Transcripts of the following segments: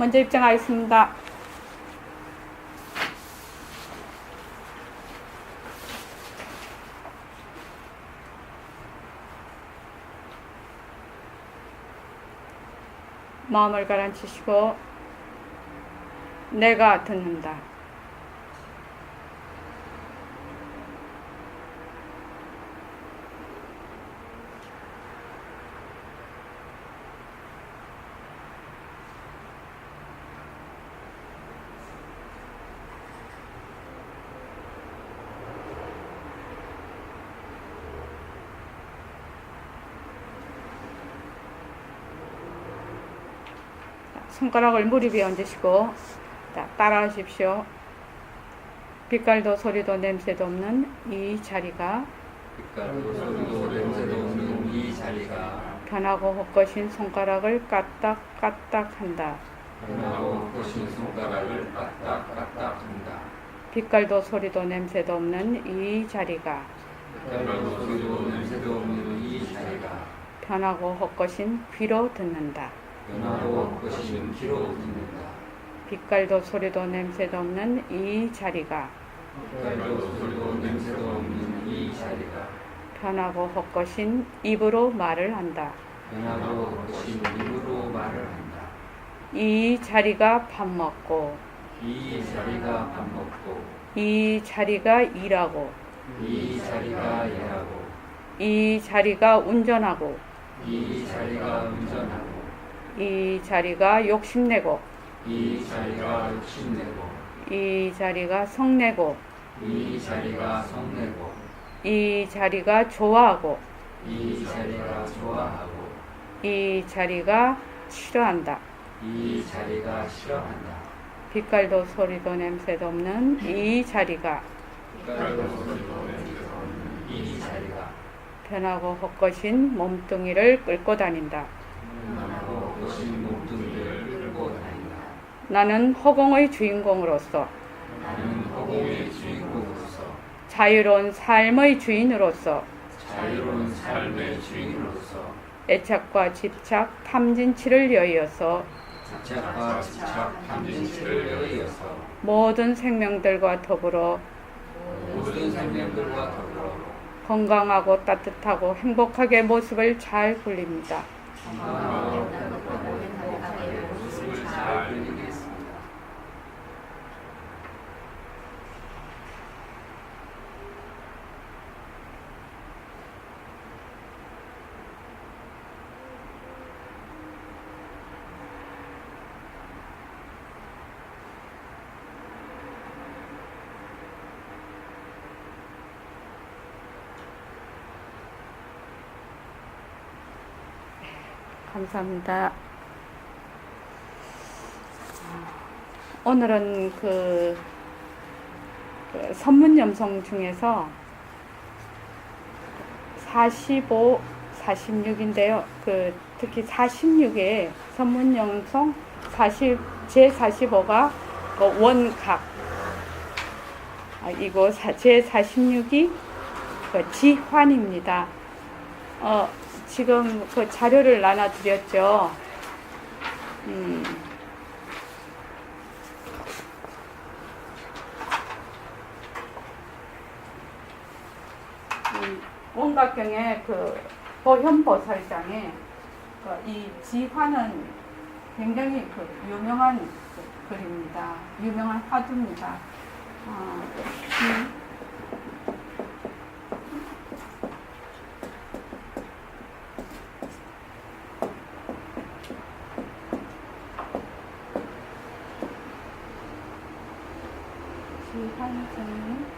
먼저 입장하겠습니다. 마음을 가라앉히시고 내가 듣는다. 손가락을 무릎 위에 얹으시고 따라 하십시오. 빛깔도 소리도 냄새도 없는 이 자리가 변하고 헛것인 손가락을 까딱까딱 한다. 빛깔도 소리도 냄새도 없는 이 자리가 변하고 헛것인 귀로 듣는다. 빛깔도 소리도 냄새도 없는 이 자리가 변하고 헛것인 입으로 말을 한다. 이 자리가 밥 먹고 이 자리가 일하고 이 자리가 운전하고 이 자리가 욕심내고 이 자리가 성내고 이 자리가 좋아하고 이 자리가 싫어한다. 빛깔도 소리도 냄새도 없는 이 자리가 변하고 헛것인 몸뚱이를 끌고 다닌다. 나는 허공의 주인공으로서 자유로운 삶의 주인으로서 애착과 집착, 탐진치를 여의어서 모든 생명들과 더불어 건강하고 따뜻하고 행복하게 모습을 잘 굴립니다. 감사합니다. 오늘은 그 선문염송 중에서 45, 46인데요. 특히 46에 선문염송 제45가 원각, 이거 제46이 지환입니다. 지금 그 자료를 나눠드렸죠. 원각경의 그 보현보살장에 이 지화는 굉장히 유명한 글입니다. 유명한 화두입니다. 지환장에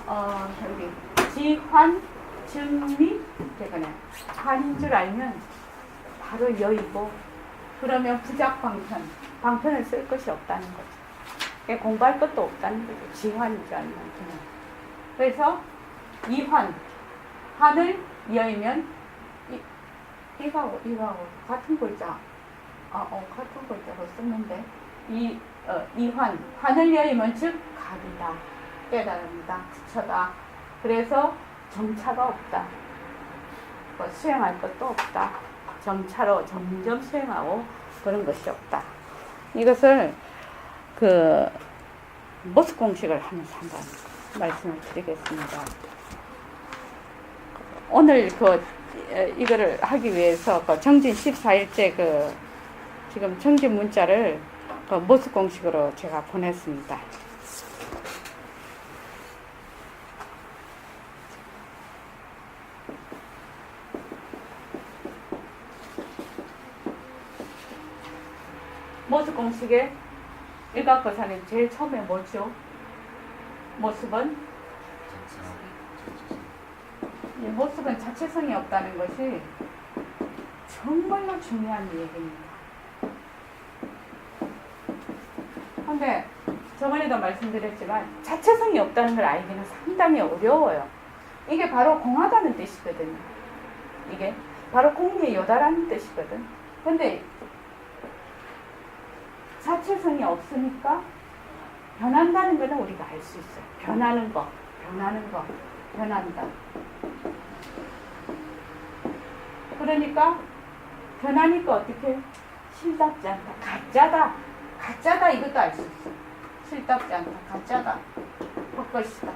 여기 지환, 증미, 되거나 환인 줄 알면 바로 여이고, 그러면 부작방편, 방편을 쓸 것이 없다는 거죠. 공부할 것도 없다는 거죠. 지환인 줄 알면 그냥. 그래서 이환, 환을 여이면 이거하고 같은 글자, 같은 글자로 쓰는데 이환, 환을 여이면 즉 각이다, 깨달음이다, 부처다. 그래서 점차가 없다. 뭐 수행할 것도 없다. 점차로 점점 수행하고 그런 것이 없다. 이것을 모습 공식을 하면서 한번 말씀을 드리겠습니다. 오늘 이거를 하기 위해서 정진 14일째 지금 정진 문자를 모습 공식으로 제가 보냈습니다. 모습 공식에 일각거사님 제일 처음에 뭐죠? 모습은 자체성이 없다는 것이 정말로 중요한 얘기입니다. 근데 저번에도 말씀드렸지만 자체성이 없다는 걸 알기는 상당히 어려워요. 이게 바로 공하다는 뜻이거든요. 이게 바로 공리에 요다라는 뜻이거든. 근데 자체성이 없으니까 변한다는 것은 우리가 알 수 있어요. 변하는 거, 변한다. 그러니까 변하니까 어떻게? 실답지 않다. 가짜다 이것도 알 수 있어요. 실답지 않다. 가짜다. 헛것이다.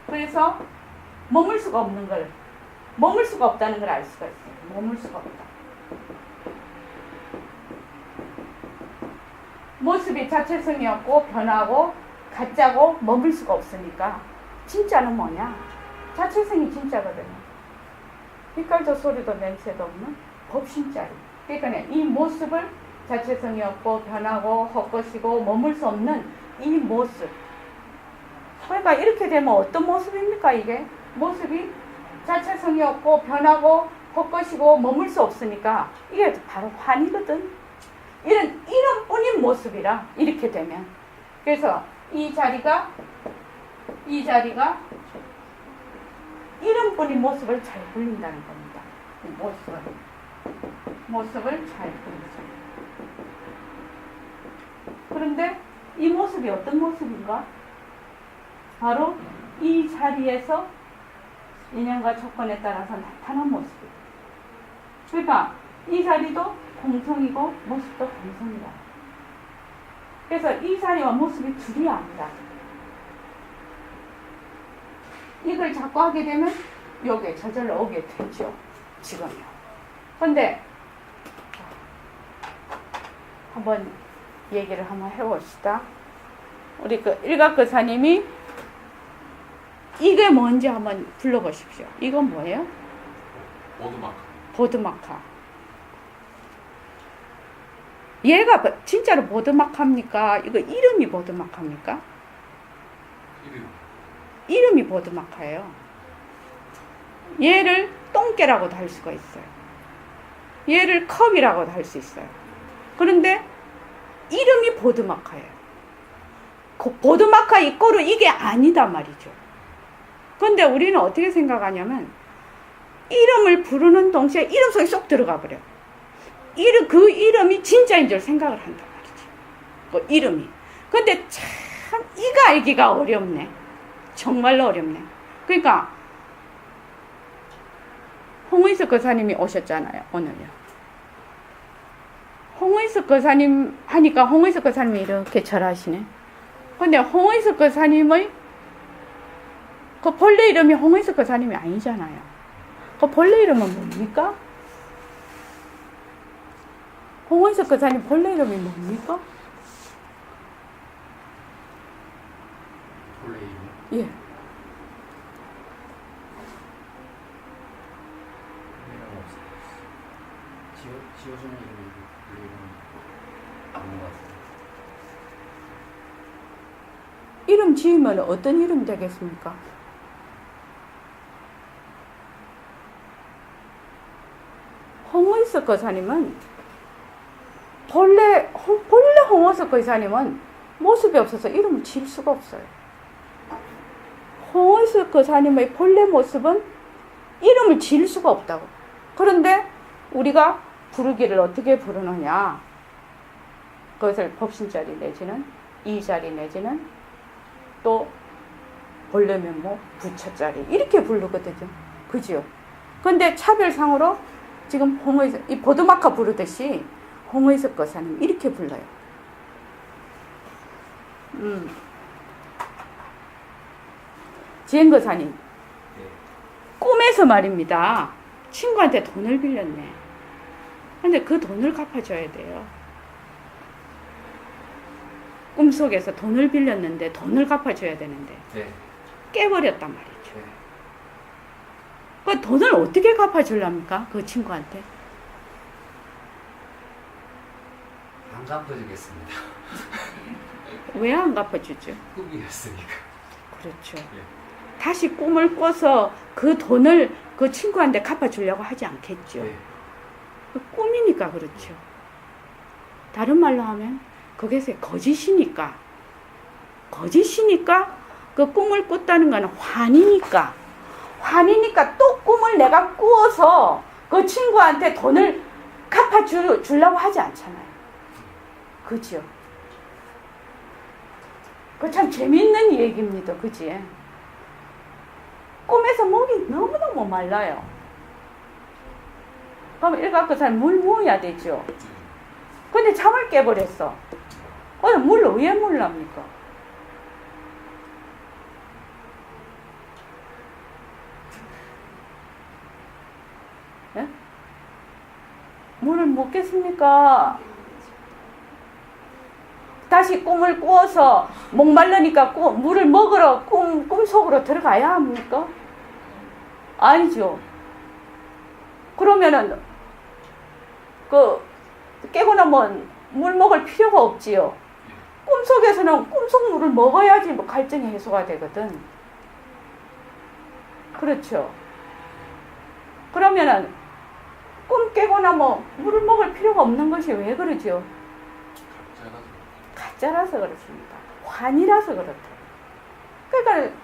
그래서 머물 수가 없다는 걸 알 수가 있어요. 머물 수가 없다. 모습이 자체성이 없고 변하고 가짜고 머물 수가 없으니까 진짜는 뭐냐? 자체성이 진짜거든요. 빛깔도 소리도 냄새도 없는 법신짜리. 그러니까 이 모습을 자체성이 없고 변하고 헛것이고 머물 수 없는 이 모습. 그러니까 이렇게 되면 어떤 모습입니까? 이게 모습이 자체성이 없고 변하고 헛것이고 머물 수 없으니까 이게 바로 환이거든. 이런뿐인 모습이라 이렇게 되면. 그래서 이 자리가 이런뿐인 모습을 잘 불린다는 겁니다. 모습을 잘 불리죠. 그런데 이 모습이 어떤 모습인가? 바로 이 자리에서 인연과 조건에 따라서 나타난 모습이에요. 그러니까 이 자리도 공성이고 모습도 공성이다. 그래서 이 자리와 모습이 둘이 아니다. 이걸 자꾸 하게 되면 요게 저절로 오게 되죠. 지금요. 근데 한번 얘기를 한번 해봅시다. 우리 일각거사님이 이게 뭔지 한번 불러보십시오. 이건 뭐예요? 보드마카. 얘가 진짜로 보드마카입니까? 이거 이름이 보드마카입니까? 이름이 보드마카예요. 얘를 똥개라고도 할 수가 있어요. 얘를 컵이라고도 할 수 있어요. 그런데 이름이 보드마카예요. 보드마카 이꼬르 이게 아니다 말이죠. 근데 우리는 어떻게 생각하냐면 이름을 부르는 동시에 이름 속에 쏙 들어가 버려. 그 이름이 진짜인 줄 생각을 한단 말이지. 그 이름이. 근데 참 이거 알기가 어렵네. 정말로 어렵네. 그러니까 홍의석 거사님이 오셨잖아요. 오늘요. 홍의석 거사님 하니까 홍의석 거사님이 이렇게 절하시네. 근데 홍의석 거사님의 그 본래 이름이 홍의석 거사님이 아니잖아요. 그 본래 이름은 뭡니까? 홍의석 거사님 본래 이름이 뭡니까? 본래 이름? 예. 지어주는 이름이 본래 이름은 없는 것 같아요. 이름 지으면 어떤 이름 되겠습니까? 홍의석 거사님은 본래 홍의석 거사님은 모습이 없어서 이름을 지을 수가 없어요. 홍의석 거사님의 본래 모습은 이름을 지을 수가 없다고. 그런데 우리가 부르기를 어떻게 부르느냐? 그것을 법신자리 내지는 이자리 내지는 또 본래 면모 부처자리 이렇게 부르거든요. 그죠? 근데 차별상으로 지금 홍의석, 이 보드마카 부르듯이 홍의석 거사님 이렇게 불러요. 지행 거사님 꿈에서 말입니다. 친구한테 돈을 빌렸네. 근데 그 돈을 갚아줘야 돼요. 꿈속에서 돈을 빌렸는데 돈을 갚아줘야 되는데 네. 깨버렸단 말이죠. 네. 그 돈을 어떻게 갚아주랍니까? 그 친구한테. 안 갚아주겠습니다. 왜 안 갚아주죠? 꿈이었으니까. 그렇죠. 네. 다시 꿈을 꿔서 그 돈을 그 친구한테 갚아주려고 하지 않겠죠. 네. 그 꿈이니까 그렇죠. 다른 말로 하면 그것이 거짓이니까 그 꿈을 꿨다는 거는 환이니까 또 꿈을 내가 꾸어서 그 친구한테 돈을 갚아주려고 하지 않잖아요. 그죠? 그 참 재밌는 얘기입니다. 그지? 꿈에서 목이 너무너무 말라요. 그럼 일각 그 사람 물 부어야 되죠. 근데 잠을 깨버렸어. 물 왜 몰랍니까? 예? 물을 먹겠습니까? 다시 꿈을 꾸어서 목말르니까 물을 먹으러 꿈속으로 들어가야 합니까? 아니죠. 그러면은 깨고 나면 물 먹을 필요가 없지요. 꿈속에서는 꿈속 물을 먹어야지 뭐 갈증이 해소가 되거든. 그렇죠. 그러면은 꿈 깨고 나면 물을 먹을 필요가 없는 것이 왜 그러죠? 가짜라서 그렇습니다. 환이라서 그렇다. 그러니까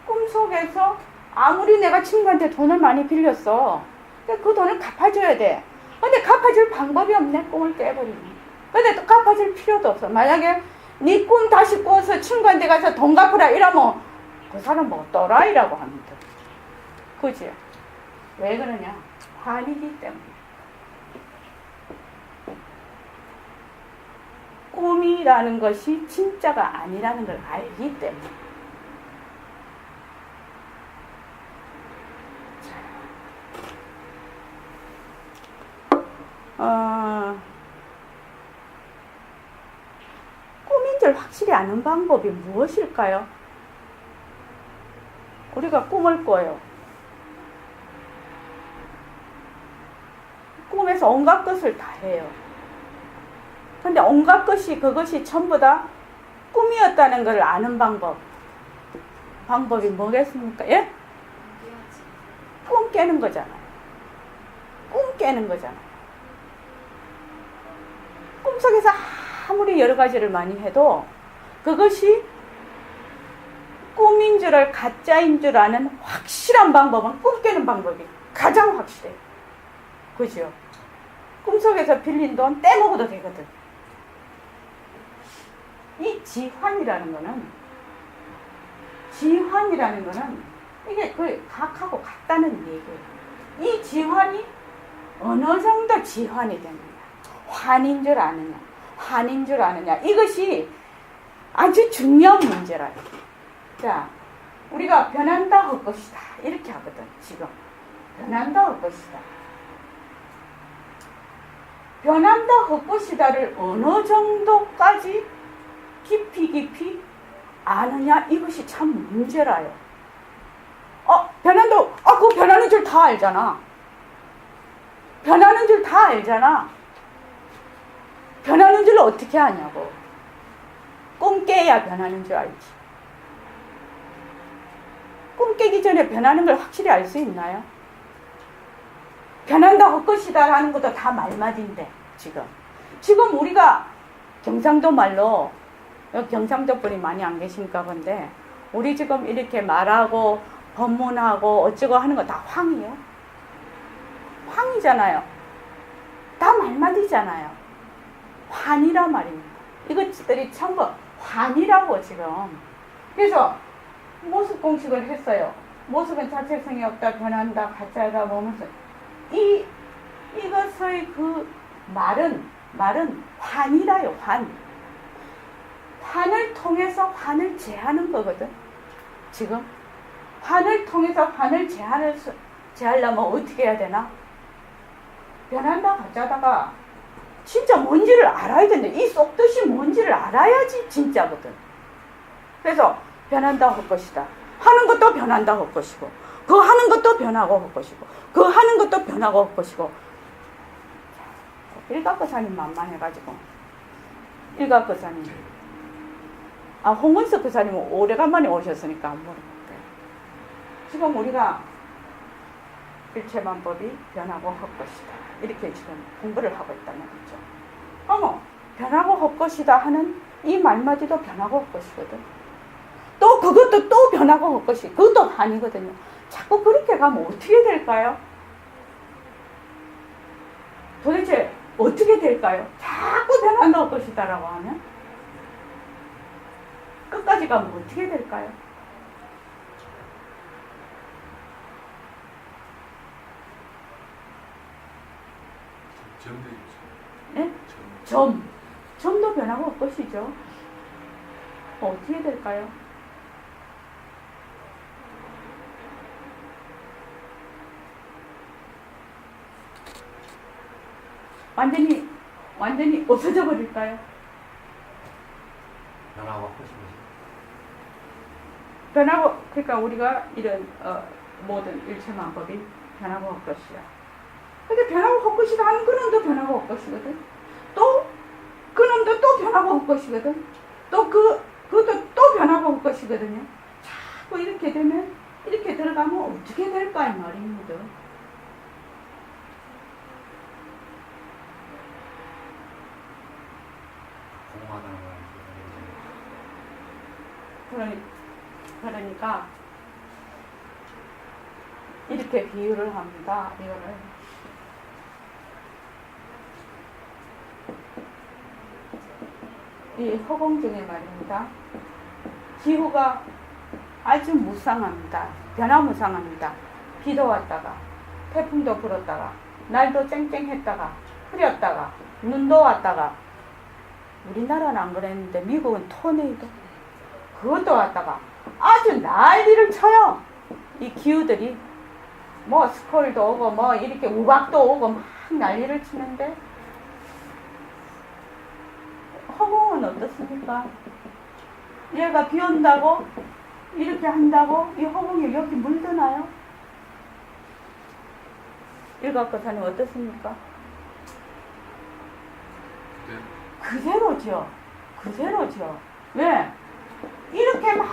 꿈속에서 아무리 내가 친구한테 돈을 많이 빌렸어. 그 돈을 갚아줘야 돼. 근데 갚아줄 방법이 없네. 꿈을 깨버리네. 근데 또 갚아줄 필요도 없어. 만약에 네 꿈 다시 꿔서 친구한테 가서 돈 갚으라 이러면 그 사람 뭐 또라이라고 합니다. 그지? 왜 그러냐? 환이기 때문에. 꿈이라는 것이 진짜가 아니라는 걸 알기 때문에. 꿈인 줄 확실히 아는 방법이 무엇일까요? 우리가 꿈을 꿔요. 꿈에서 온갖 것을 다 해요. 근데 온갖 것이 그것이 전부 다 꿈이었다는 걸 아는 방법이 뭐겠습니까? 예? 꿈 깨는 거잖아요. 꿈 깨는 거잖아요. 꿈속에서 아무리 여러 가지를 많이 해도 그것이 꿈인 줄을 가짜인 줄 아는 확실한 방법은 꿈 깨는 방법이 가장 확실해요. 그죠? 꿈속에서 빌린 돈 떼먹어도 되거든. 이 지환이라는 거는 이게 그 각하고 같다는 얘기예요. 이 지환이 어느 정도 지환이 되느냐, 환인 줄 아느냐, 환인 줄 아느냐, 이것이 아주 중요한 문제라요. 자, 우리가 변한다 할 것이다 이렇게 하거든. 지금 변한다 할 것이다. 변한다 할 것이다를 어느 정도까지 깊이 아느냐, 이것이 참 문제라요. 그거 변하는 줄 다 알잖아. 변하는 줄 다 알잖아. 변하는 줄 어떻게 아냐고. 꿈 깨야 변하는 줄 알지. 꿈 깨기 전에 변하는 걸 확실히 알 수 있나요? 변한다 할 것이다 라는 것도 다 말맞인데 지금 우리가 경상도 말로 경상도 분이 많이 안 계신가 본데 우리 지금 이렇게 말하고 법문하고 어쩌고 하는 거 다 황이에요. 황이잖아요. 다 말맞이잖아요. 환이란 말입니다. 이것들이 전부 환이라고 지금. 그래서 모습 공식을 했어요. 모습은 자체성이 없다, 변한다, 가짜다, 뭐면서 이것의 그 말은 환이라요. 환을 통해서 환을 제하는 거거든. 지금 환을 통해서 환을 제하려면 어떻게 해야 되나? 변한다, 가짜다가 진짜 뭔지를 알아야 된다. 이 쏙뜻이 뭔지를 알아야지 진짜거든. 그래서 변한다 할 것이다. 하는 것도 변한다 할 것이고, 그 하는 것도 변하고 할 것이고, 그 하는 것도 변하고 할 것이고. 일각거사님 만만해가지고. 일각거사님. 홍은석 거사님은 오래간만에 오셨으니까 안 모르겠대. 지금 우리가 일체만법이 변하고 할 것이다. 이렇게 지금 공부를 하고 있단 말이죠. 어머, 변하고 할 것이다 하는 이 말마디도 변하고 할 것이거든. 또 그것도 또 변하고 할 것이, 그것도 아니거든요. 자꾸 그렇게 가면 어떻게 될까요? 도대체 어떻게 될까요? 자꾸 변한다 할 것이다 라고 하면 끝까지 가면 어떻게 될까요? 네? 점도 변하고 할 것이죠. 어떻게 될까요? 완전히 없어져 버릴까요? 변하고 싶으시 변하고, 그러니까 우리가 이런 모든 일체만법이 변하고 할 것이야. 근데 변하고 할 것이다 하는 그놈도 변하고 할 것이거든. 또 그놈도 또 변하고 할 것이거든. 또 그것도 또 변하고 할 것이거든요. 자꾸 이렇게 되면, 이렇게 들어가면 어떻게 될까 이 말입니다. 공허하다는 거 그러니까 이렇게 비유를 합니다. 이거를 이 허공 중에 말입니다. 기후가 아주 무쌍합니다. 변화무쌍합니다. 비도 왔다가 태풍도 불었다가 날도 쨍쨍했다가 흐렸다가 눈도 왔다가, 우리나라는 안 그랬는데 미국은 토네이도 그것도 왔다가 아주 난리를 쳐요. 이 기후들이 뭐 스콜도 오고 뭐 이렇게 우박도 오고 막 난리를 치는데, 허공은 어떻습니까? 얘가 비 온다고 이렇게 한다고 이 허공에 여기 물드나요? 일각거사님 어떻습니까? 그대로죠. 왜? 이렇게 막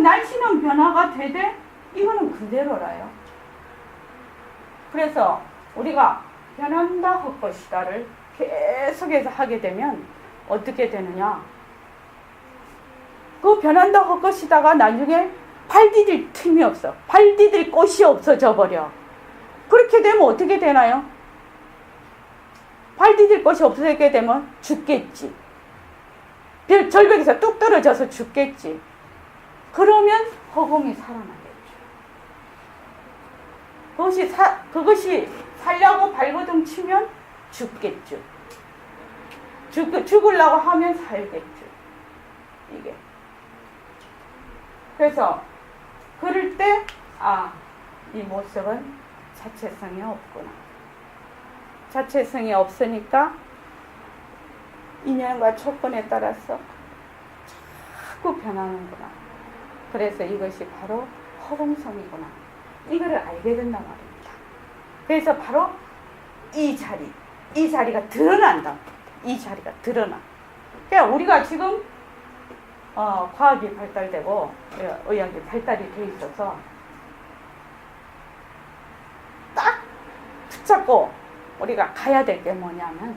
날씨는 변화가 되되 이거는 그대로라요. 그래서 우리가 변한다 할 것이다를 계속해서 하게 되면 어떻게 되느냐? 그 변한다 할 것이다가 나중에 발 디딜 틈이 없어. 발 디딜 곳이 없어져 버려. 그렇게 되면 어떻게 되나요? 발 디딜 곳이 없어지게 되면 죽겠지. 절벽에서 뚝 떨어져서 죽겠지. 그러면 허공이 살아나겠죠. 그것이 살려고 발버둥 치면 죽겠죠. 죽으려고 하면 살겠죠. 이게. 그래서 그럴 때 이 모습은 자체성이 없구나. 자체성이 없으니까 인연과 조건에 따라서 자꾸 변하는구나. 그래서 이것이 바로 허공성이구나. 이거를 알게 된단 말입니다. 그래서 바로 이 자리가 드러난다. 이 자리가 드러나. 그러니까 우리가 지금 과학이 발달되고 의학이 발달이 돼 있어서 붙잡고 우리가 가야 될 게 뭐냐면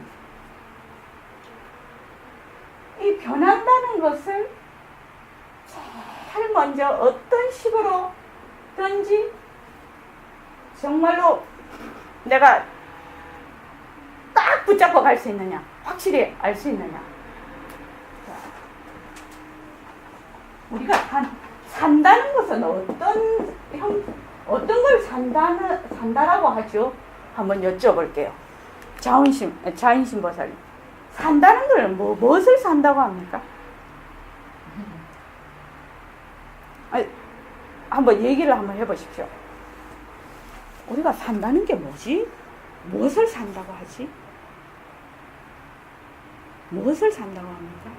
이 변한다는 것을 제일 먼저 어떤 식으로든지 정말로 내가 딱 붙잡고 갈 수 있느냐, 확실히 알 수 있느냐. 자, 우리가 산다는 것은 어떤 걸 산다라고 하죠? 한번 여쭤볼게요. 자인신 보살님. 산다는 걸 무엇을 산다고 합니까? 한번 얘기를 한번 해보십시오. 우리가 산다는 게 뭐지? 무엇을 산다고 하지? 무엇을 산다고 합니까?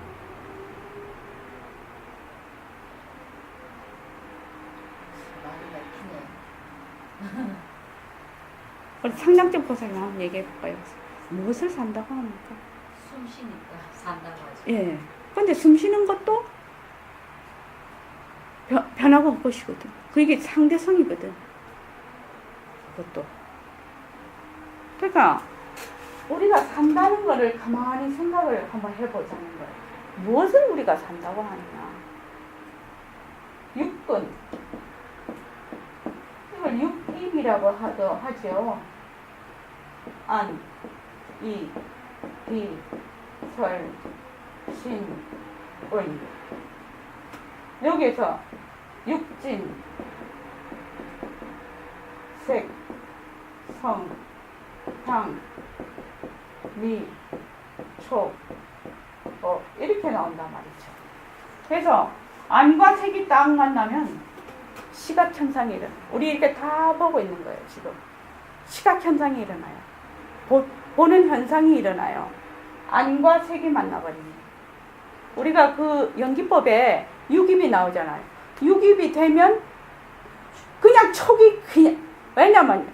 말이 막히네. 우리 상장점 보살님 한번 얘기해볼까요? 무엇을 산다고 합니까? 숨 쉬니까 산다고 하죠. 예. 근데 숨 쉬는 것도 변하고 온 것이거든. 그게 상대성이거든. 그것도. 그러니까 우리가 산다는 거를 가만히 생각을 한번 해보자는 거예요. 무엇을 우리가 산다고 하느냐. 육근. 이걸 육입이라고 하죠. 안, 이, 비, 설, 신, 의. 여기에서 육진, 색, 성, 향, 미, 촉, 이렇게 나온단 말이죠. 그래서 안과 색이 딱 만나면 시각현상이 일어나요. 우리 이렇게 다 보고 있는 거예요, 지금. 시각현상이 일어나요. 보는 현상이 일어나요. 안과 색이 만나버립니다. 우리가 그 연기법에 육입이 나오잖아요. 육입이 되면 그냥 촉이 왜냐면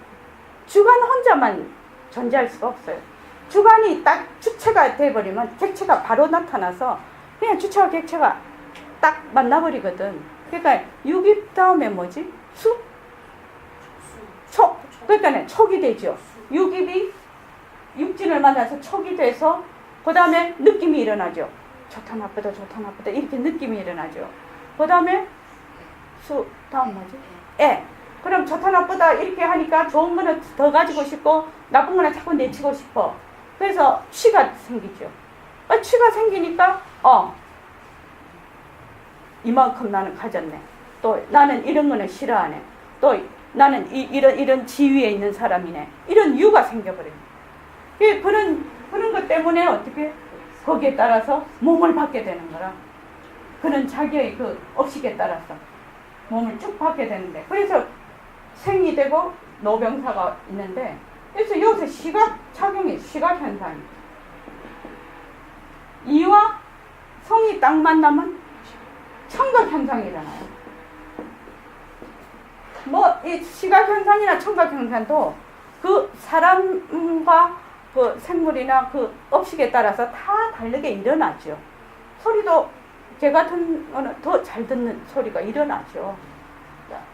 주관 혼자만 존재할 수가 없어요. 주관이 딱 주체가 돼버리면 객체가 바로 나타나서 그냥 주체와 객체가 딱 만나버리거든. 그러니까 육입 다음에 뭐지? 촉. 그러니까 촉이 되죠. 육입이 육진을 만나서 촉이 돼서 그 다음에 느낌이 일어나죠. 좋다 나쁘다 좋다 나쁘다 이렇게 느낌이 일어나죠. 그 다음에 다음 뭐지? 예. 그럼 좋다 나쁘다 이렇게 하니까 좋은 거는 더 가지고 싶고 나쁜 거는 자꾸 내치고 싶어. 그래서 취가 생기죠. 취가 생기니까 이만큼 나는 가졌네. 또 나는 이런 거는 싫어하네. 또 나는 이런 지위에 있는 사람이네. 이런 유가 생겨버립니다. 그런 것 때문에 어떻게 거기에 따라서 몸을 받게 되는 거라. 그는 자기의 그 업식에 따라서 몸을 쭉 받게 되는데, 그래서 생이 되고 노병사가 있는데, 그래서 여기서 시각 현상이 이와 성이 딱 만나면 청각 현상이 일어나요. 이 시각 현상이나 청각 현상도 그 사람과 그 생물이나 그 업식에 따라서 다 다르게 일어나죠. 소리도 개 같은 거는 더 잘 듣는 소리가 일어나죠.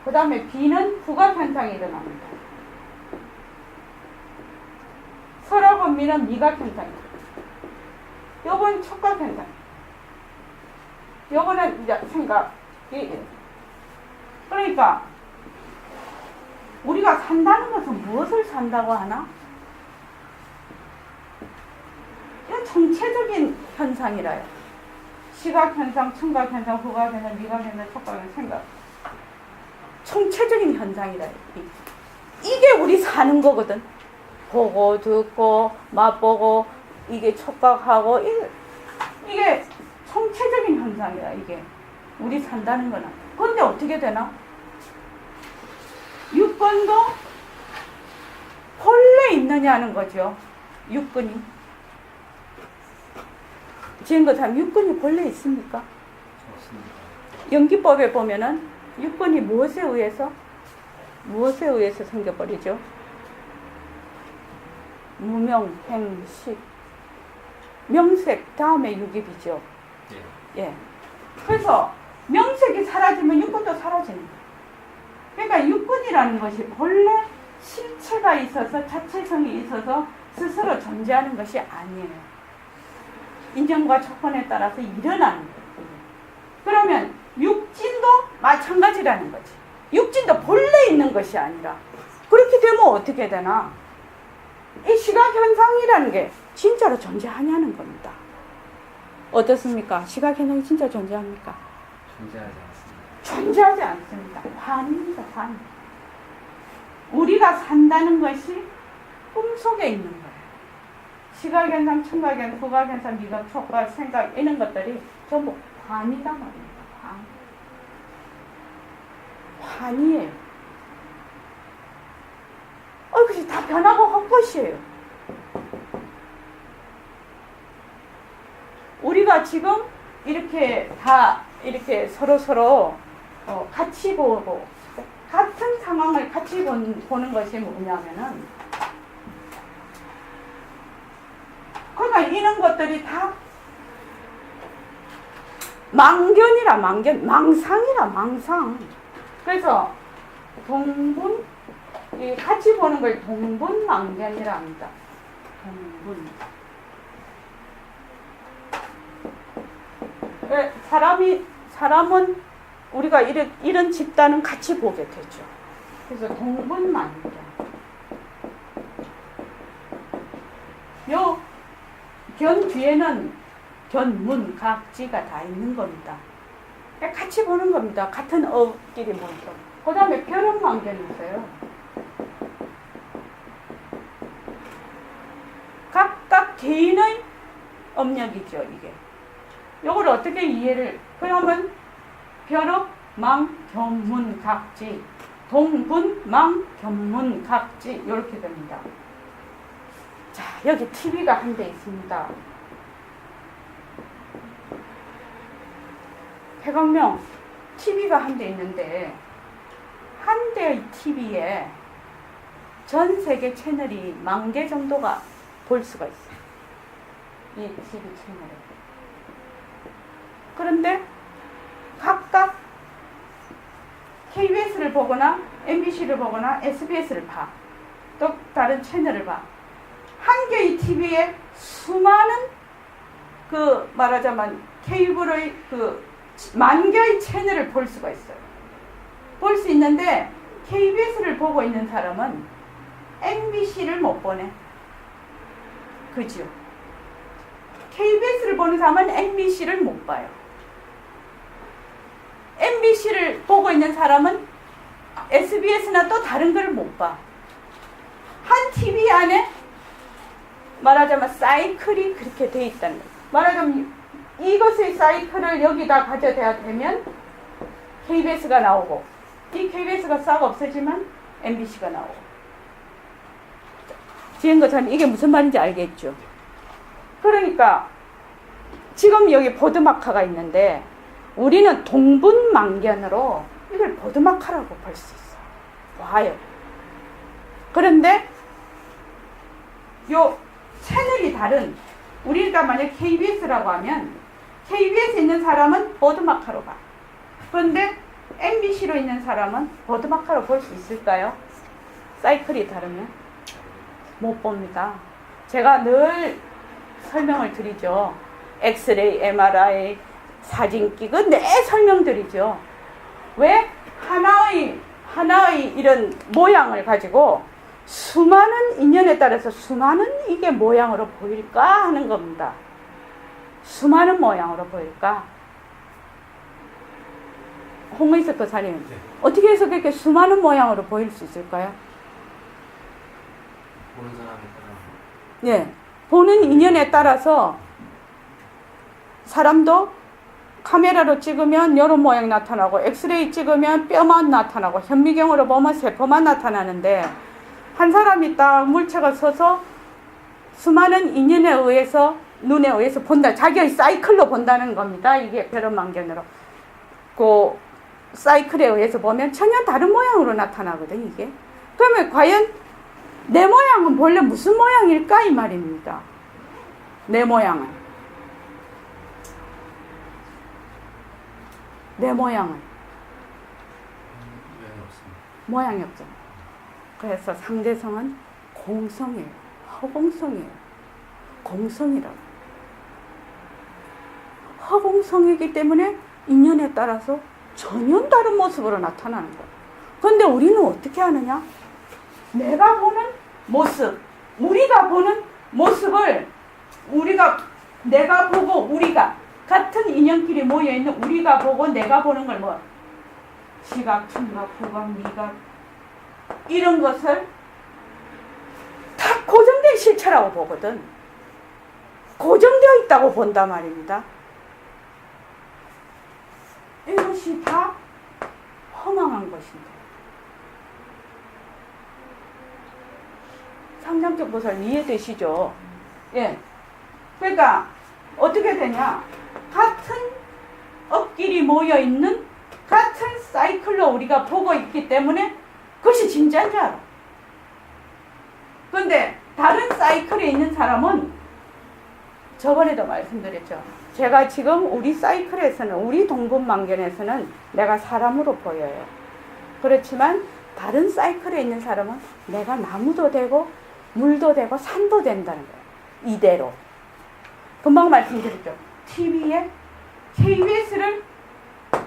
그 다음에 비는 후각 현상이 일어납니다. 설하고 미는 미각 현상이죠. 요건 촉각 현상. 요거는 이제 생각이. 그러니까 우리가 산다는 것은 무엇을 산다고 하나? 이건 전체적인 현상이라요. 시각 현상, 청각 현상, 후각 현상, 미각 현상, 촉각 현상, 생각. 총체적인 현상이라요. 이게 우리 사는 거거든. 보고 듣고 맛보고 이게 촉각하고 이게 총체적인 현상이야. 이게 우리 산다는 거는. 그런데 어떻게 되나? 육근도 본래 있느냐는 거죠. 육근이. 지금부터 육근이 본래 있습니까? 없습니다. 연기법에 보면은 육근이 무엇에 의해서 생겨버리죠? 무명, 행, 식, 명색 다음에 육입이죠. 예. 그래서 명색이 사라지면 육근도 사라지는 거예요. 그러니까 육근이라는 것이 본래 실체가 있어서 자체성이 있어서 스스로 존재하는 것이 아니에요. 인정과 조건에 따라서 일어나는 거예요. 그러면 육진도 마찬가지라는 거지. 육진도 본래 있는 것이 아니라 그렇게 되면 어떻게 되나? 이 시각현상이라는 게 진짜로 존재하냐는 겁니다. 어떻습니까? 시각현상이 진짜 존재합니까? 존재하지 않습니다. 존재하지 않습니다. 환입니다. 환. 우리가 산다는 것이 꿈속에 있는 거예요. 시각현상, 청각현상, 후각현상, 미각, 촉각, 생각 이런 것들이 전부 환이다 말입니다. 환. 환이에요. 그것이 다 변하고 헛것이에요. 우리가 지금 이렇게 다 이렇게 서로 같이 보고 같은 상황을 같이 보는 것이 뭐냐면은 그러니까 이런 것들이 다 망견이라 망견, 망상이라 망상. 그래서 동분 같이 보는 걸 동분망견이라 합니다. 동분. 사람은 우리가 이런 집단은 같이 보게 되죠. 그래서 동분망견. 요 견 뒤에는 견문, 각지가 다 있는 겁니다. 같이 보는 겁니다. 같은 어끼리 보니까. 그 다음에 벼룩망견이 있어요. 각각 개인의 업력이죠, 이게. 요걸 어떻게 이해를, 그러면 벼룩, 망, 견문, 각지, 동분, 망, 견문, 각지, 이렇게 됩니다. 자, 여기 TV가 한 대 있습니다. 태광명 TV가 한 대 있는데 한 대의 TV에 전 세계 채널이 10,000개 정도가 볼 수가 있어요. 이 TV 채널에. 그런데 각각 KBS를 보거나 MBC를 보거나 SBS를 봐. 또 다른 채널을 봐. 한 개의 TV에 수많은 말하자면 케이블의 10,000개의 채널을 볼 수가 있어요. 볼 수 있는데 KBS를 보고 있는 사람은 MBC를 못 보네. 그죠? KBS를 보는 사람은 MBC를 못 봐요. MBC를 보고 있는 사람은 SBS나 또 다른 걸 못 봐. 한 TV 안에 말하자면 사이클이 그렇게 돼 있다는 거예요. 말하자면 이것의 사이클을 여기다 가져야 되면 KBS가 나오고 이 KBS가 싹 없어지면 MBC가 나오고. 지은거처럼 이게 무슨 말인지 알겠죠? 그러니까 지금 여기 보드마카가 있는데 우리는 동분망견으로 이걸 보드마카라고 볼 수 있어요. 봐요. 그런데 요 채널이 다른, 우리가 만약 KBS라고 하면 KBS에 있는 사람은 보드마카로 봐. 그런데 MBC로 있는 사람은 보드마카로 볼 수 있을까요? 사이클이 다르면? 못 봅니다. 제가 늘 설명을 드리죠. 엑스레이, MRI, 사진기, 그 내 설명드리죠. 왜? 하나의 이런 모양을 가지고 수많은 인연에 따라서 수많은 이게 모양으로 보일까 하는 겁니다. 수많은 모양으로 보일까? 홍의석 교사님, 네. 어떻게 해서 그렇게 수많은 모양으로 보일 수 있을까요? 보는 사람에 따라. 네, 보는 인연에 따라서 사람도 카메라로 찍으면 이런 모양이 나타나고 엑스레이 찍으면 뼈만 나타나고 현미경으로 보면 세포만 나타나는데 한 사람이 딱 물체가 서서 수많은 인연에 의해서 눈에 의해서 본다. 자기의 사이클로 본다는 겁니다. 이게 벼룩망견으로. 그 사이클에 의해서 보면 전혀 다른 모양으로 나타나거든 이게. 그러면 과연 내 모양은 본래 무슨 모양일까 이 말입니다. 내 모양은. 내 모양은. 모양이 없습니다. 모양이 없잖아. 그래서 상대성은 공성이에요. 허공성이에요. 공성이라고. 허공성이기 때문에 인연에 따라서 전혀 다른 모습으로 나타나는 거예요. 그런데 우리는 어떻게 하느냐? 내가 보는 모습, 우리가 보는 모습을 내가 보고 우리가 같은 인연끼리 모여있는 우리가 보고 내가 보는 걸 뭐 시각, 청각, 후각, 미각 이런 것을 다 고정된 실체라고 보거든. 고정되어 있다고 본단 말입니다. 이것이 다 허망한 것입니다. 상상적 보살 이해되시죠? 예. 그러니까 어떻게 되냐? 같은 업끼리 모여 있는 같은 사이클로 우리가 보고 있기 때문에 그것이 진짜인 줄 알아. 그런데 다른 사이클에 있는 사람은 저번에도 말씀드렸죠. 제가 지금 우리 사이클에서는 우리 동분만견에서는 내가 사람으로 보여요. 그렇지만 다른 사이클에 있는 사람은 내가 나무도 되고 물도 되고 산도 된다는 거예요. 이대로. 금방 말씀드렸죠. TV에 KBS를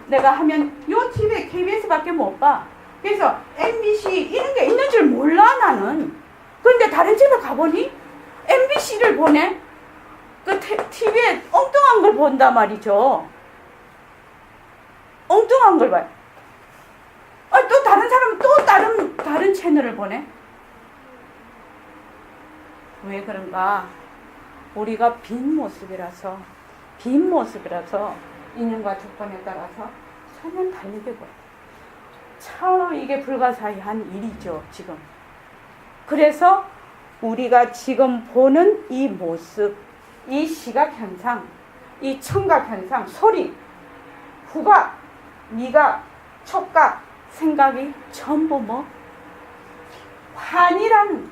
내가 하면 요 TV에 KBS밖에 못 봐. 그래서 MBC 이런 게 있는 줄 몰라 나는. 그런데 다른 집에 가보니 MBC를 보내. 그 TV에 엉뚱한 걸 본단 말이죠. 엉뚱한 걸 봐요. 또 다른 사람은 또 다른 채널을 보내. 왜 그런가? 우리가 빈 모습이라서 인연과 조건에 따라서 전혀 다르게 보여요. 참 이게 불가사의한 일이죠, 지금. 그래서 우리가 지금 보는 이 모습, 이 시각 현상, 이 청각 현상, 소리, 후각, 미각, 촉각, 생각이 전부 뭐? 환이라는,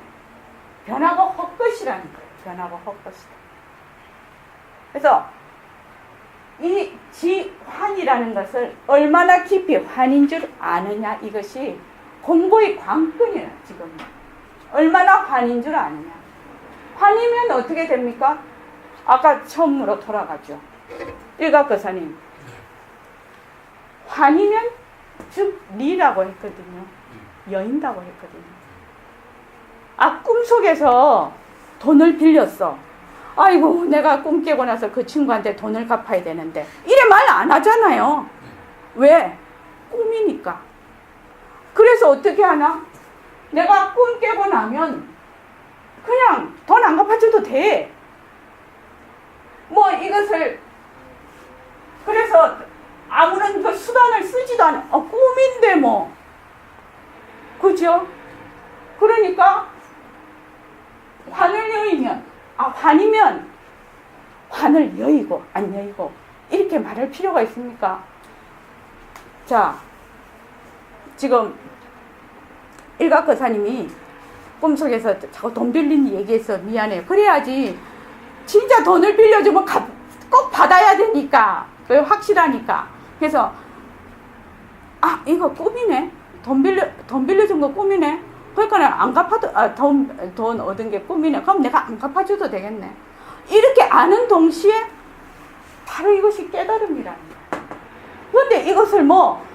변하고 헛것이라는 거예요. 변하고 헛것이다. 그래서 이 지환이라는 것을 얼마나 깊이 환인 줄 아느냐, 이것이 공부의 관건이야, 지금. 얼마나 환인 줄 아느냐. 환이면 어떻게 됩니까? 아까 처음으로 돌아가죠. 일각거사님. 환이면 즉 리라고 했거든요. 여인다고 했거든요. 꿈속에서 돈을 빌렸어. 아이고, 내가 꿈 깨고 나서 그 친구한테 돈을 갚아야 되는데. 이래 말 안 하잖아요. 왜? 꿈이니까. 그래서 어떻게 하나? 내가 꿈 깨고 나면 그냥 돈 안 갚아줘도 돼. 뭐 이것을, 그래서 아무런 그 수단을 쓰지도 않아. 꿈인데 뭐. 그죠? 그러니까 환을 여이면, 환이면 환을 여이고 안 여이고 이렇게 말할 필요가 있습니까? 자, 지금 일각거사님이 꿈속에서 자꾸 돈 빌린 얘기해서 미안해요. 그래야지 진짜 돈을 빌려주면 꼭 받아야 되니까. 그게 확실하니까. 그래서 이거 꿈이네. 돈 빌려준 거 꿈이네. 그러니까 안 갚아도 돈 얻은 게 꿈이네. 그럼 내가 안 갚아줘도 되겠네. 이렇게 아는 동시에 바로 이것이 깨달음이라는 거예요. 그런데 이것을 뭐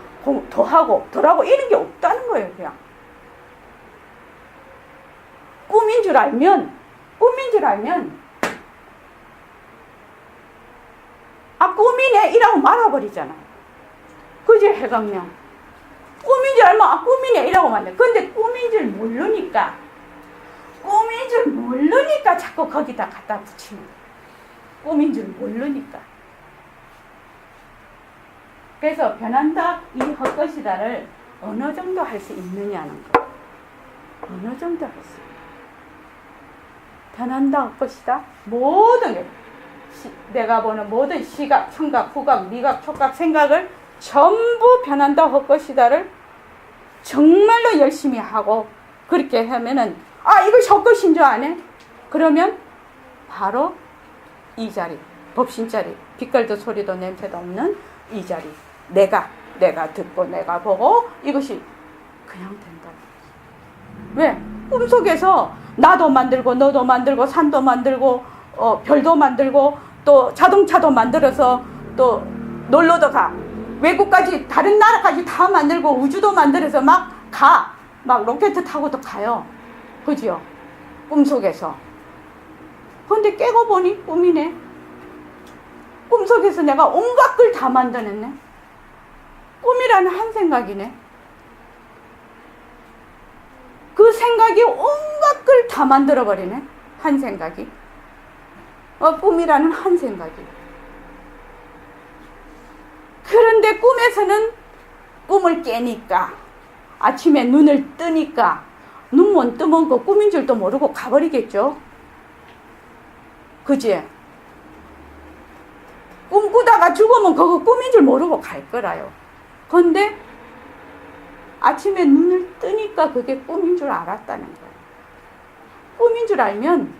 더하고 덜하고 이런 게 없다는 거예요. 그냥 꿈인 줄 알면 꿈이네 이라고 말아버리잖아. 그지? 해강령 꿈인 줄 알면 꿈이네 이라고 말해. 근데 꿈인 줄 모르니까 자꾸 거기다 갖다 붙이는 거야. 꿈인 줄 모르니까. 그래서 변한다, 이 헛것이다를 어느 정도 할 수 있느냐는 거. 어느 정도 할 수 있는. 변한다, 헛것이다. 모든 게 내가 보는 모든 시각, 청각, 후각, 미각, 촉각, 생각을 전부 변한다, 헛것이다를 정말로 열심히 하고 그렇게 하면은 이거 헛것인 줄 아네? 그러면 바로 이 자리, 법신자리, 빛깔도 소리도 냄새도 없는 이 자리, 내가 듣고 내가 보고 이것이 그냥 된다. 왜? 꿈속에서 나도 만들고 너도 만들고 산도 만들고 별도 만들고 또 자동차도 만들어서 또 놀러도 가. 외국까지 다른 나라까지 다 만들고 우주도 만들어서 막 가. 막 로켓 타고도 가요. 그지요? 꿈속에서. 근데 깨고 보니 꿈이네. 꿈속에서 내가 온갖 걸 다 만들었네. 꿈이라는 한 생각이네. 그 생각이 온갖 걸 다 만들어버리네. 한 생각이. 꿈이라는 한 생각이. 그런데 꿈에서는 꿈을 깨니까 아침에 눈을 뜨니까 눈만 뜨면 그 꿈인 줄도 모르고 가버리겠죠. 그지? 꿈꾸다가 죽으면 그거 꿈인 줄 모르고 갈 거라요. 근데 아침에 눈을 뜨니까 그게 꿈인 줄 알았다는 거예요. 꿈인 줄 알면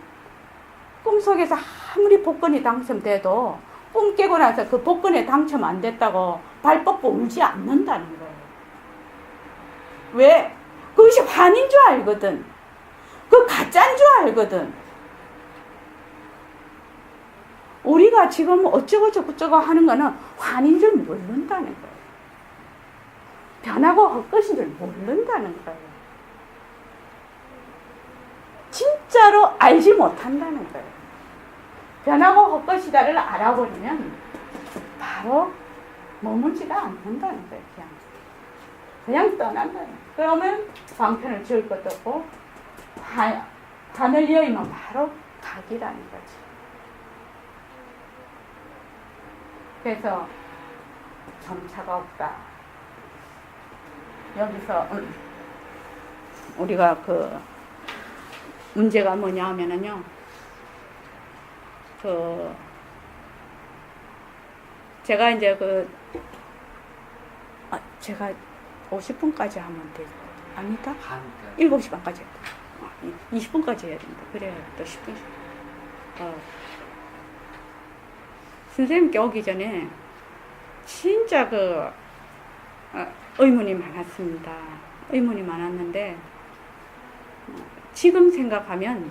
꿈속에서 아무리 복권이 당첨돼도 꿈 깨고 나서 그 복권에 당첨 안 됐다고 발 뻗고 울지 않는다는 거예요. 왜? 그것이 환인 줄 알거든. 그 가짜인 줄 알거든. 우리가 지금 어쩌고저쩌고 하는 거는 환인 줄 모른다는 거예요. 변하고 헛것인 줄 모른다는 거예요. 진짜로 알지 못한다는 거예요. 변하고 헛것이다를 알아버리면 바로 머물지가 않는다는 거예요. 그냥 떠난다는 거예요. 그러면 방편을 지을 것도 없고 하늘 여의면 바로 각이라는 거지. 그래서 점차가 없다. 여기서 우리가 그 문제가 뭐냐 하면은요, 제가 이제 제가 50분까지 하면 되죠. 아니다? 7시 반까지 해야 돼. 20분까지 해야 된다. 그래야 또 10분씩. 선생님께 오기 전에 진짜 의문이 많았습니다. 의문이 많았는데 지금 생각하면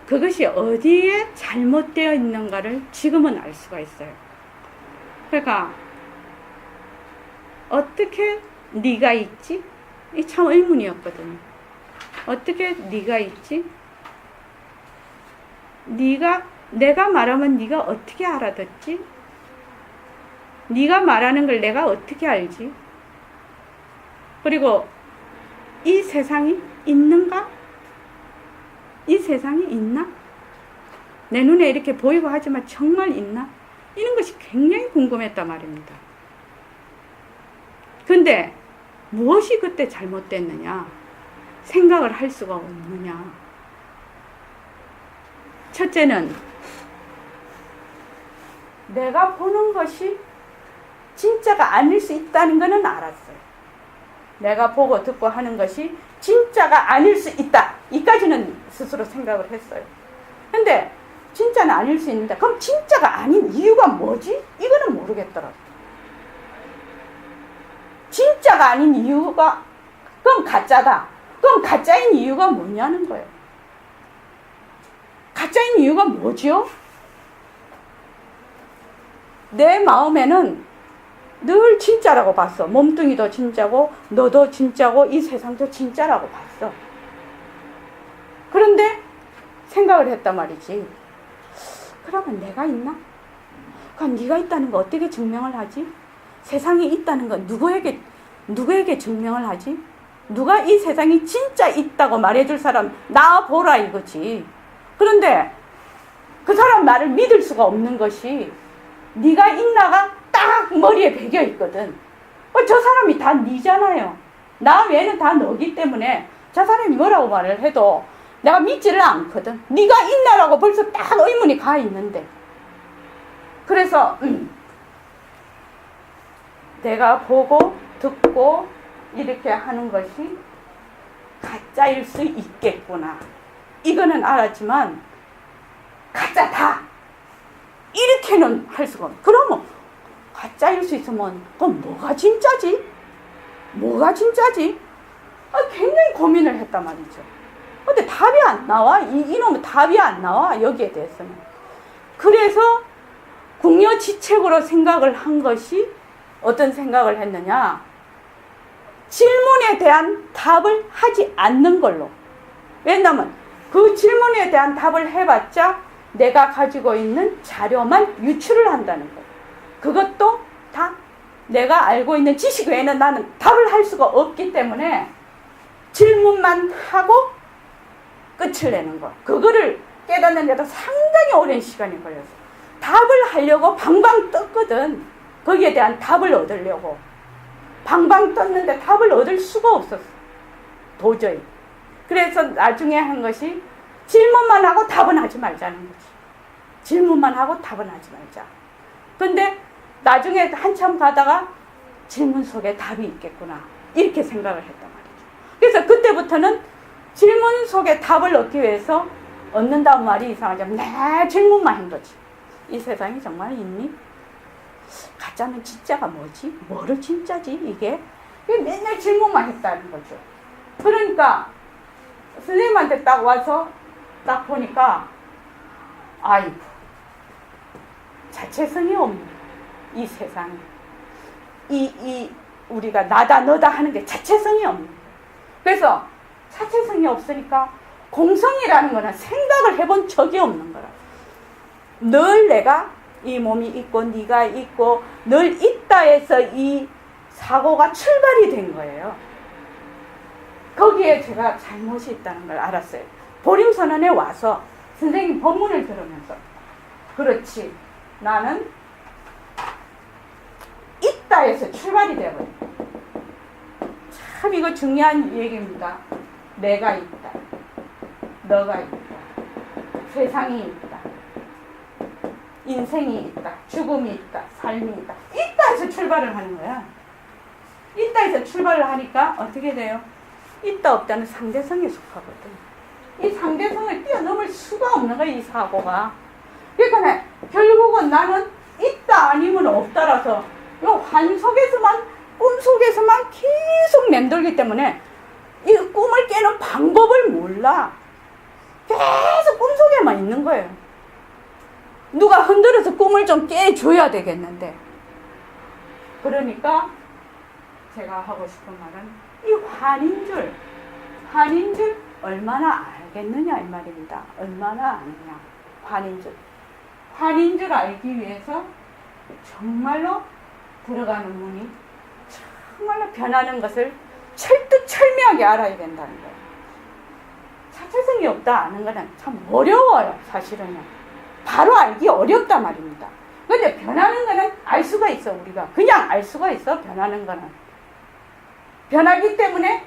그것이 어디에 잘못되어 있는가를 지금은 알 수가 있어요. 그러니까 어떻게 네가 있지? 이 참 의문이었거든요. 어떻게 네가 있지? 내가 말하면 네가 어떻게 알아듣지? 네가 말하는 걸 내가 어떻게 알지? 그리고 이 세상이 있는가? 이 세상이 있나? 내 눈에 이렇게 보이고 하지만 정말 있나? 이런 것이 굉장히 궁금했단 말입니다. 근데 무엇이 그때 잘못됐느냐? 생각을 할 수가 없느냐? 첫째는 내가 보는 것이 진짜가 아닐 수 있다는 것은 알았어요. 내가 보고 듣고 하는 것이 진짜가 아닐 수 있다. 이까지는 스스로 생각을 했어요. 근데 진짜는 아닐 수 있는데 그럼 진짜가 아닌 이유가 뭐지? 이거는 모르겠더라고요. 진짜가 아닌 이유가 그럼 가짜다. 그럼 가짜인 이유가 뭐냐는 거예요. 가짜인 이유가 뭐죠? 내 마음에는 늘 진짜라고 봤어. 몸뚱이도 진짜고 너도 진짜고 이 세상도 진짜라고 봤어. 그런데 생각을 했단 말이지. 그러면 내가 있나? 그럼 네가 있다는 거 어떻게 증명을 하지? 세상이 있다는 건 누구에게 증명을 하지? 누가 이 세상이 진짜 있다고 말해줄 사람 나와보라 이거지. 그런데 그 사람 말을 믿을 수가 없는 것이 네가 있나가 딱 머리에 배겨 있거든. 저 사람이 다 네잖아요. 나 외에는 다 너기 때문에 저 사람이 뭐라고 말을 해도 내가 믿지를 않거든. 네가 있나라고 벌써 딱 의문이 가 있는데. 그래서 내가 보고 듣고 이렇게 하는 것이 가짜일 수 있겠구나. 이거는 알았지만 가짜다. 이렇게는 할 수가 없어. 그러면 가짜일 수 있으면 그럼 뭐가 진짜지? 뭐가 진짜지? 굉장히 고민을 했단 말이죠. 답이 안 나와. 이놈은 답이 안 나와. 여기에 대해서는. 그래서 궁여지책으로 생각을 한 것이 어떤 생각을 했느냐. 질문에 대한 답을 하지 않는 걸로. 왜냐하면 그 질문에 대한 답을 해봤자 내가 가지고 있는 자료만 유출을 한다는 거예요. 그것도 다 내가 알고 있는 지식 외에는 나는 답을 할 수가 없기 때문에 질문만 하고 끝을 내는 거. 그거를 깨닫는 데도 상당히 오랜 시간이 걸렸어. 답을 하려고 방방 떴거든. 거기에 대한 답을 얻으려고. 방방 떴는데 답을 얻을 수가 없었어. 도저히. 그래서 나중에 한 것이 질문만 하고 답은 하지 말자는 거지. 질문만 하고 답은 하지 말자. 근데 나중에 한참 가다가 질문 속에 답이 있겠구나. 이렇게 생각을 했단 말이죠. 그래서 그때부터는 질문 속에 답을 얻기 위해서 얻는다는 말이 이상하지만 내 질문만 한 거지. 이 세상에 정말 있니? 가짜는 진짜가 뭐지? 뭐를 진짜지 이게? 맨날 질문만 했다는 거죠. 그러니까 선생님한테 딱 와서 딱 보니까 아이고 자체성이 없는 이 세상에 우리가 나다 너다 하는 게 자체성이 없는 거예요. 그래서 자체성이 없으니까 공성이라는 거는 생각을 해본 적이 없는 거라. 늘 내가 이 몸이 있고 네가 있고 늘 있다 해서 이 사고가 출발이 된 거예요. 거기에 제가 잘못이 있다는 걸 알았어요. 보림선언에 와서 선생님 법문을 들으면서 그렇지 나는 있다 해서 출발이 되어버려요. 참 이거 중요한 얘기입니다. 내가 있다. 너가 있다. 세상이 있다. 인생이 있다. 죽음이 있다. 삶이 있다. 있다 해서 출발을 하는 거야. 있다 해서 출발을 하니까 어떻게 돼요? 있다 없다는 상대성에 속하거든. 이 상대성을 뛰어넘을 수가 없는 거야, 이 사고가. 그러니까 결국은 나는 있다 아니면 없다라서 이 환속에서만 꿈속에서만 계속 맴돌기 때문에 이 꿈을 깨는 방법을 몰라. 계속 꿈속에만 있는 거예요. 누가 흔들어서 꿈을 좀 깨줘야 되겠는데. 그러니까 제가 하고 싶은 말은 이 환인 줄 얼마나 알겠느냐 이 말입니다. 얼마나 아느냐. 환인 줄 알기 위해서 정말로 들어가는 문이 정말로 변하는 것을 철두철미하게 알아야 된다는 거예요. 자체성이 없다 아는 거는 참 어려워요. 사실은요. 바로 알기 어렵단 말입니다. 근데 변하는 거는 알 수가 있어. 우리가 그냥 알 수가 있어. 변하는 거는 변하기 때문에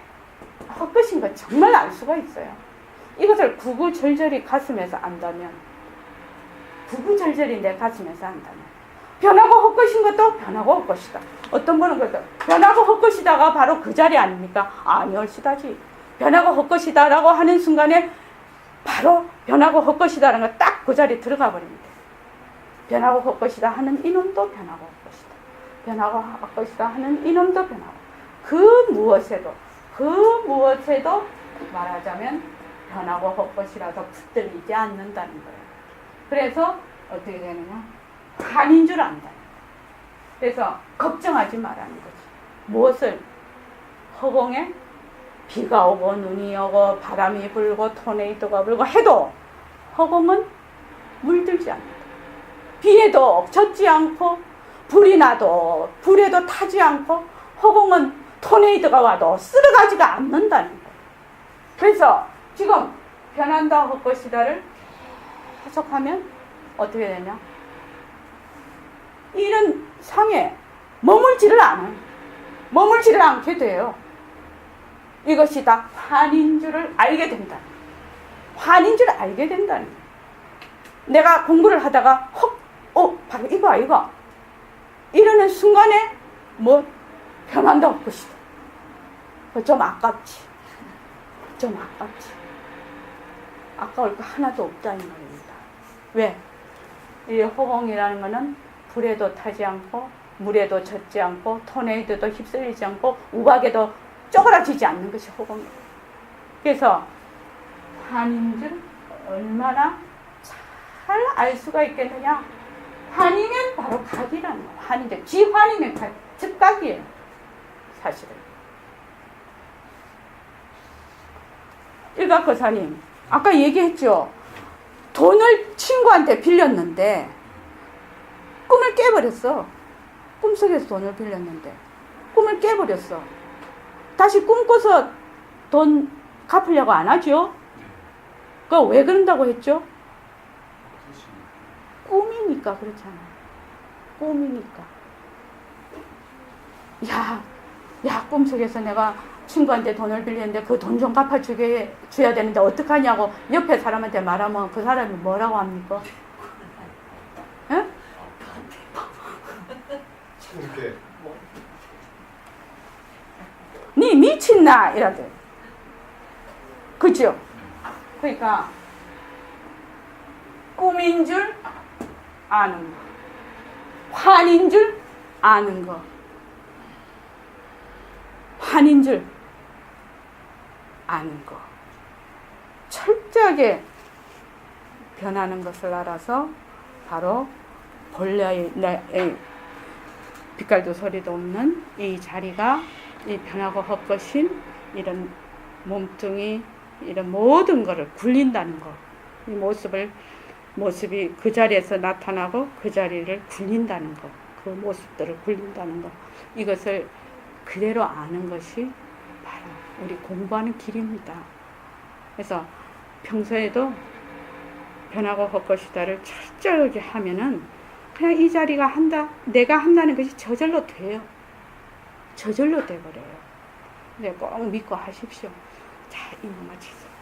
헛것인 거 정말 알 수가 있어요. 이것을 구구절절히 가슴에서 안다면, 구구절절히 내 가슴에서 안다면 변하고 헛것인 것도 변하고 헛것이다. 어떤 분은 그래서 변하고 헛것이다가 바로 그 자리 아닙니까? 아니올시다지. 변하고 헛것이다라고 하는 순간에 바로 변하고 헛것이다라는 거 딱 그 자리에 들어가 버립니다. 변하고 헛것이다 하는 이놈도 변하고 헛것이다. 변하고 헛것이다 하는 이놈도 변하고. 그 무엇에도 말하자면 변하고 헛것이라서 붙들리지 않는다는 거예요. 그래서 어떻게 되느냐? 환인 줄 안다. 그래서 걱정하지 말라는 거지. 무엇을? 허공에 비가 오고 눈이 오고 바람이 불고 토네이도가 불고 해도 허공은 물들지 않는다. 비에도 젖지 않고 불이 나도 불에도 타지 않고 허공은 토네이도가 와도 쓸어가지가 않는다는 거예요. 그래서 지금 변한다 헛것이다를 해석하면 어떻게 되냐? 이런 상에 머물지를 않게 돼요. 이것이 다 환인 줄을 알게 된다. 환인 줄을 알게 된다는 거예요. 내가 공부를 하다가 바로 이거 이러는 순간에 뭐 변한다 헛것이다. 좀 아깝지. 아까울 거 하나도 없다 이 말입니다. 왜? 이 허공이라는 거는 불에도 타지 않고 물에도 젖지 않고 토네이도도 휩쓸리지 않고 우박에도 쪼그라지지 않는 것이 허공이에요. 그래서 환인 줄 얼마나 잘 알 수가 있겠느냐. 환이면 바로 각이라는 거야. 환인데 지환이면 각, 즉각이에요. 사실은. 일각거사님 아까 얘기했죠. 돈을 친구한테 빌렸는데 꿈을 깨버렸어. 꿈속에서 돈을 빌렸는데 꿈을 깨버렸어. 다시 꿈 꿔서 돈 갚으려고 안 하죠? 그거 왜 그런다고 했죠? 꿈이니까 그렇잖아. 꿈이니까. 야, 꿈속에서 내가 친구한테 돈을 빌렸는데 그 돈 좀 갚아줘야 되는데 어떡하냐고 옆에 사람한테 말하면 그 사람이 뭐라고 합니까? 응? 이렇게 니 미친나 이라대. 그죠? 그러니까 꿈인 줄 아는 거, 환인 줄 아는 거, 환인 줄 아는 거, 철저하게 변하는 것을 알아서 바로 본래의 빛깔도 소리도 없는 이 자리가 이 변하고 헛것인 이런 몸뚱이 이런 모든 것을 굴린다는 거. 이 모습이 그 자리에서 나타나고 그 자리를 굴린다는 거. 그 모습들을 굴린다는 거. 이것을 그대로 아는 것이 바로 우리 공부하는 길입니다. 그래서 평소에도 변하고 헛것이다를 철저하게 하면은 그냥 이 자리가 한다, 내가 한다는 것이 저절로 돼요. 저절로 돼버려요. 근데 꼭 믿고 하십시오. 자, 이거 마치겠습니다.